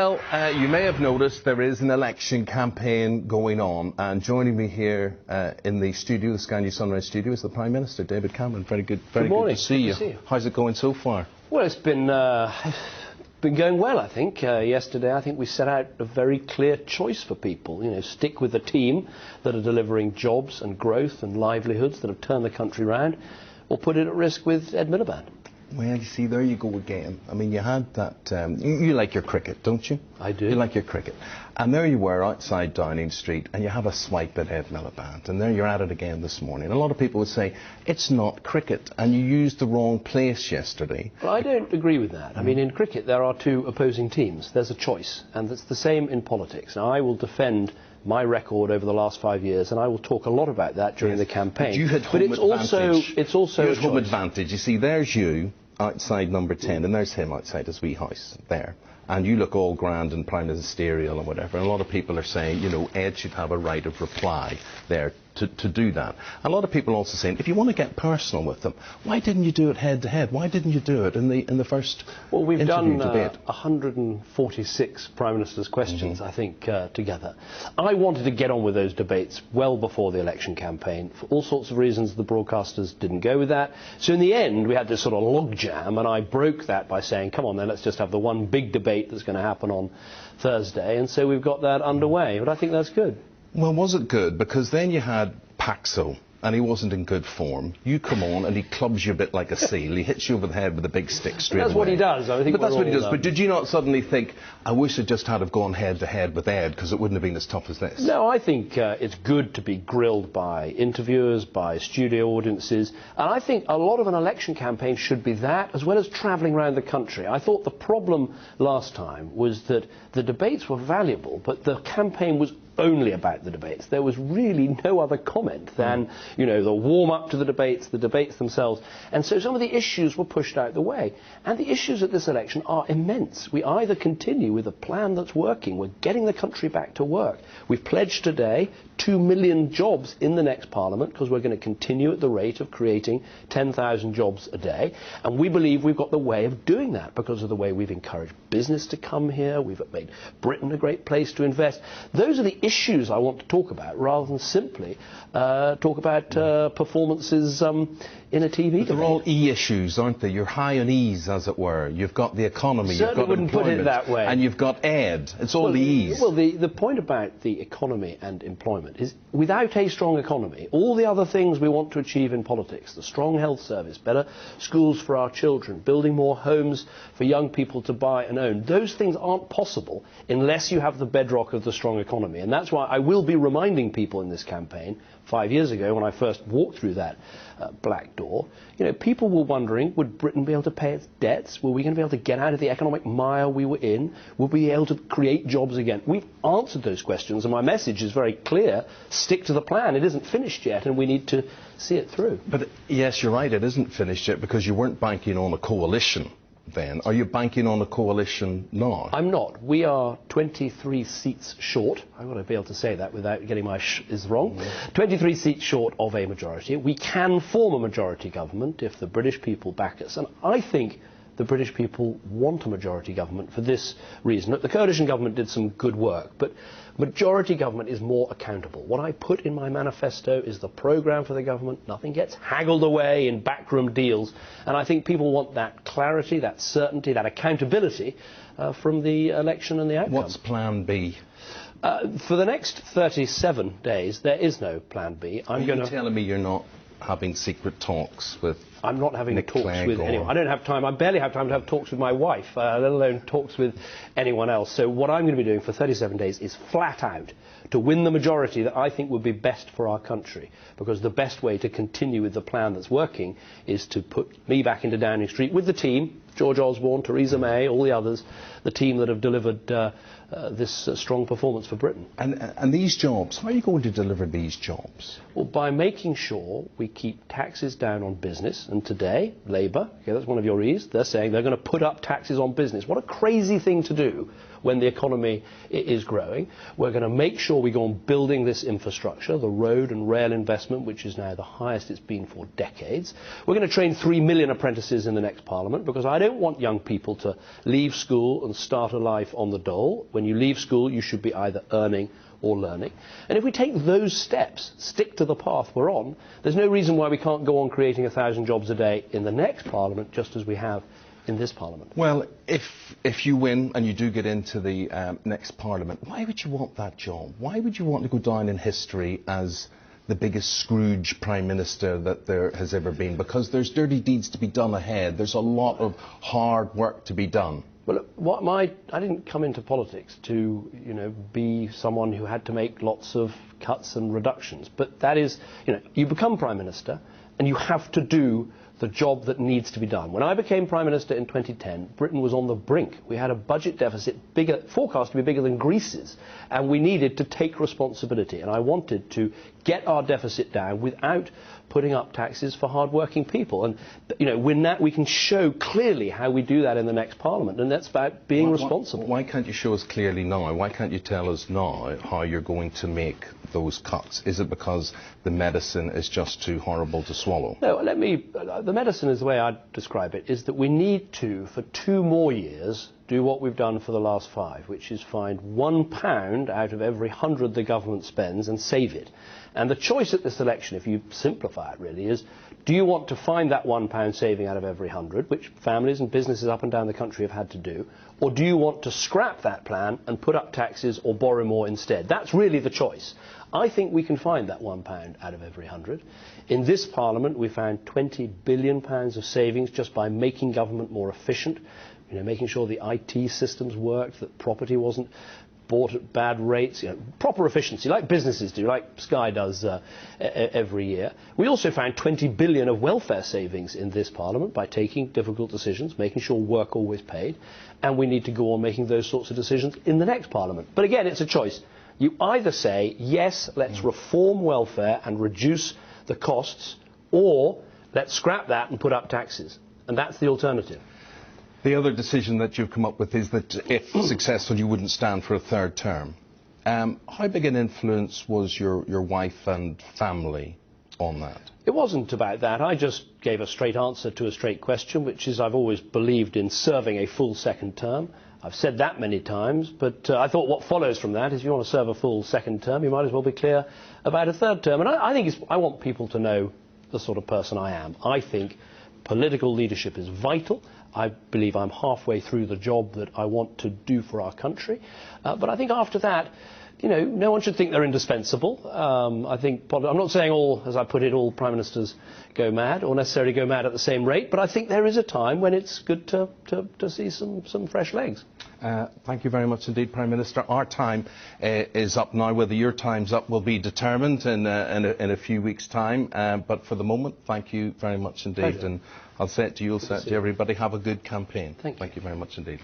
Well, you may have noticed there is an election campaign going on, and joining me here in the studio, the Sky News Sunrise studio, is the Prime Minister, David Cameron. Very good to see you. How's it going so far? Well, it's been going well, I think. Yesterday, I think we set out a very clear choice for people. You know, stick with the team that are delivering jobs and growth and livelihoods that have turned the country round, or put it at risk with Ed Miliband. Well, you see, there you go again. I mean, you had that... you like your cricket, don't you? I do. You like your cricket. And there you were outside Downing Street, and you have a swipe at Ed Miliband. And there you're at it again this morning. A lot of people would say, it's not cricket, and you used the wrong place yesterday. Well, I don't agree with that. I mean, in cricket, there are two opposing teams. There's a choice, and it's the same in politics. Now, I will defend my record over the last 5 years, and I will talk a lot about that during the campaign. But you had home advantage. It's also a home advantage. You see, there's you outside number 10, and there's him outside his wee house there. And you look all grand and prime ministerial and whatever. And a lot of people are saying, you know, Ed should have a right of reply there to do that. A lot of people are also saying, if you want to get personal with them, why didn't you do it head to head? Why didn't you do it in the first Well, we've done debate? 146 Prime Minister's questions, I think, together. I wanted to get on with those debates well before the election campaign. For all sorts of reasons, the broadcasters didn't go with that. So in the end, we had this sort of logjam, and I broke that by saying, come on then, let's just have the one big debate that's going to happen on Thursday. And so we've got that underway. But I think that's good. Well, was it good? Because then you had Paxo, and he wasn't in good form. You come on, and he clubs you a bit like a seal. He hits you over the head with a big stick straight away. That's what he does. I think but that's what he does. But did you not suddenly think, I wish I'd just had have gone head to head with Ed, because it wouldn't have been as tough as this? No, I think it's good to be grilled by interviewers, by studio audiences, and I think a lot of an election campaign should be that, as well as travelling around the country. I thought the problem last time was that the debates were valuable, but the campaign was only about the debates. There was really no other comment than, you know, the warm-up to the debates themselves. And so some of the issues were pushed out the way. And the issues at this election are immense. We either continue with a plan that's working, we're getting the country back to work. We've pledged today 2 million jobs in the next Parliament, because we're going to continue at the rate of creating 10,000 jobs a day. And we believe we've got the way of doing that because of the way we've encouraged business to come here, we've made Britain a great place to invest. Those are the issues I want to talk about, rather than simply talk about performances in a TV debate. They're all E issues, aren't they? You're high on E's, as it were. You've got the economy, you've got wouldn't put it that way. And you've got Ed. It's all the E's. Well, the point about the economy and employment is, without a strong economy, all the other things we want to achieve in politics, the strong health service, better schools for our children, building more homes for young people to buy and own, those things aren't possible unless you have the bedrock of the strong economy. And that's why I will be reminding people in this campaign, 5 years ago when I first walked through that black door, you know, people were wondering, would Britain be able to pay its debts? Were we going to be able to get out of the economic mire we were in? Would we be able to create jobs again? We've answered those questions, and my message is very clear. Stick to the plan. It isn't finished yet, and we need to see it through. But yes, you're right, it isn't finished yet, because you weren't banking on a coalition then. Are you banking on a coalition now? I'm not. We are 23 seats short. I've got to be able to say that without getting my is wrong. 23 seats short of a majority. We can form a majority government if the British people back us. And I think the British people want a majority government for this reason. The coalition government did some good work, but majority government is more accountable. What I put in my manifesto is the programme for the government. Nothing gets haggled away in backroom deals. And I think people want that clarity, that certainty, that accountability from the election and the outcome. What's Plan B? For the next 37 days, there is no Plan B. Are you telling me you're not having secret talks with I'm not having Nick talks Clegg with anyone. I don't have time. I barely have time to have talks with my wife, let alone talks with anyone else. So what I'm going to be doing for 37 days is flat out to win the majority that I think would be best for our country. Because the best way to continue with the plan that's working is to put me back into Downing Street with the team, George Osborne, Theresa May, all the others, the team that have delivered this strong performance for Britain. And these jobs, how are you going to deliver these jobs? Well, by making sure we keep taxes down on business. And today, Labour, okay, that's one of your E's, they're saying they're going to put up taxes on business. What a crazy thing to do when the economy is growing. We're going to make sure we go on building this infrastructure, the road and rail investment, which is now the highest it's been for decades. We're going to train 3 million apprentices in the next Parliament, because I don't want young people to leave school and start a life on the dole. When you leave school, you should be either earning or learning. And if we take those steps, stick to the path we're on, there's no reason why we can't go on creating 1,000 jobs a day in the next Parliament, just as we have in this Parliament. Well, if you win and you do get into the next Parliament, why would you want that job? Why would you want to go down in history as the biggest Scrooge Prime Minister that there has ever been? Because there's dirty deeds to be done ahead. There's a lot of hard work to be done. Well, I didn't come into politics to, be someone who had to make lots of cuts and reductions. But that is, you become Prime Minister and you have to do the job that needs to be done. When I became Prime Minister in 2010, Britain was on the brink. We had a budget deficit forecast to be bigger than Greece's, and we needed to take responsibility. And I wanted to get our deficit down without putting up taxes for hard-working people. And we can show clearly how we do that in the next Parliament, and that's about being responsible. Why can't you show us clearly now? Why can't you tell us now how you're going to make those cuts? Is it because the medicine is just too horrible to swallow? No, the medicine is the way I describe it, is that we need to, for 2 more years, do what we've done for the last 5, which is find £1 out of every 100 the government spends and save it. And the choice at this election, if you simplify it really, is do you want to find that £1 saving out of every 100, which families and businesses up and down the country have had to do, or do you want to scrap that plan and put up taxes or borrow more instead? That's really the choice. I think we can find that £1 out of every 100. In this Parliament, we found £20 billion of savings just by making government more efficient, making sure the IT systems worked, that property wasn't bought at bad rates, proper efficiency, like businesses do, like Sky does every year. We also found 20 billion of welfare savings in this Parliament by taking difficult decisions, making sure work always paid, and we need to go on making those sorts of decisions in the next Parliament. But again, it's a choice. You either say, yes, let's reform welfare and reduce the costs, or let's scrap that and put up taxes. And that's the alternative. The other decision that you've come up with is that if successful, you wouldn't stand for a 3rd term. How big an influence was your wife and family on that? It wasn't about that. I just gave a straight answer to a straight question, which is I've always believed in serving a full 2nd term. I've said that many times, but I thought what follows from that is if you want to serve a full 2nd term, you might as well be clear about a 3rd term. And I want people to know the sort of person I am. I think political leadership is vital. I believe I'm halfway through the job that I want to do for our country. But I think after that, no one should think they're indispensable. I'm not saying all, as I put it, all Prime Ministers go mad or necessarily go mad at the same rate, but I think there is a time when it's good to see some fresh legs. Thank you very much indeed, Prime Minister. Our time is up now. Whether your time's up will be determined in a few weeks' time. But for the moment, thank you very much indeed. Pleasure. And I'll say it to you, I'll say it to everybody. Have a good campaign. Thank you very much indeed.